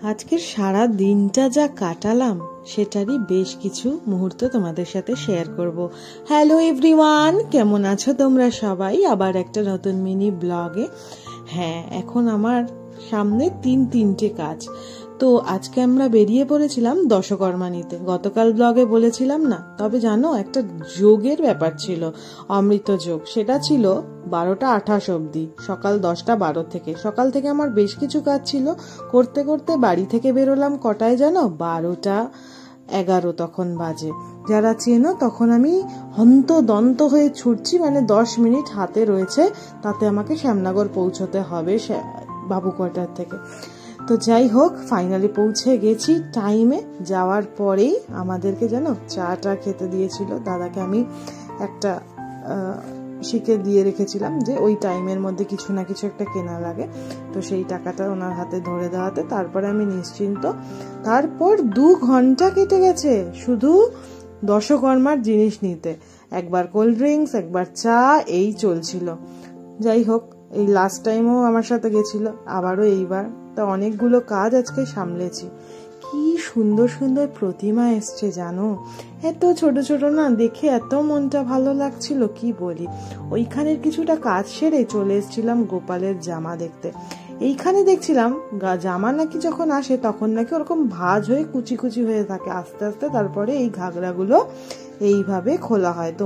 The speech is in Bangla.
আজকের সারা দিনটা যা কাটালাম সেটারই বেশ কিছু মুহূর্ত তোমাদের সাথে শেয়ার করব। হ্যালো এভরিওয়ান, কেমন আছো তোমরা সবাই? আবার একটা নতুন মিনি ব্লগে। হ্যাঁ, এখন আমার সামনে তিনটে কাজ। তো আজকে আমরা বেরিয়ে পড়েছিলাম দশকর্মা নিতে। গতকাল ব্লগে বলেছিলাম না, তবে জানো একটা যোগের ব্যাপার ছিল, অমৃত যোগ। সেটা ছিল 12টা 28 অবধি, সকাল 10টা 12 থেকে। সকাল থেকে আমার বেশ কিছু কাজ ছিল, করতে করতে বাড়ি থেকে বেরোলাম কটায় জানো? 12টা 11 তখন বাজে। যারা চেনো, তখন আমি হন্তদন্ত হয়ে ছুটছি, মানে 10 মিনিট হাতে রয়েছে, তাতে আমাকে শ্যামনগর পৌঁছতে হবে বাবু কোয়ার্টার থেকে। তো যাই হোক, ফাইনালি পৌঁছে গেছি টাইমে। যাওয়ার পরেই আমাদেরকে জানো চাটা খেতে দিয়েছিল। দাদাকে আমি একটা শিখে দিয়ে রেখেছিলাম যে ওই টাইমের মধ্যে কিছু না কিছু একটা কেনা লাগে, তো সেই টাকাটা ওনার হাতে ধরে দেওয়াতে তারপরে আমি নিশ্চিন্ত। তারপর 2 ঘন্টা কেটে গেছে শুধু দশকর্মার জিনিস নিতে। একবার কোল্ড ড্রিঙ্কস, একবার চা, এই চলছিল। যাই হোক, এই লাস্ট টাইমও আমার সাথে গেছিল, আবারও এইবার। তা অনেকগুলো কাজ আজকে সামলেছি। কি সুন্দর সুন্দর প্রতিমা এসছে জানো, এত ছোট ছোট না, দেখে এত মনটা ভালো লাগছিল কি বলি। ওইখানের কিছুটা কাজ সেরে চলে এসেছিলাম গোপালের জামা দেখতে। এইখানে দেখছিলাম জামা নাকি যখন আসে তখন নাকি ওরকম ভাঁজ হয়ে কুচি কুচি হয়ে থাকে, আস্তে আস্তে তারপরে এই ঘাগরাগুলো এইভাবে খোলা হয়। তো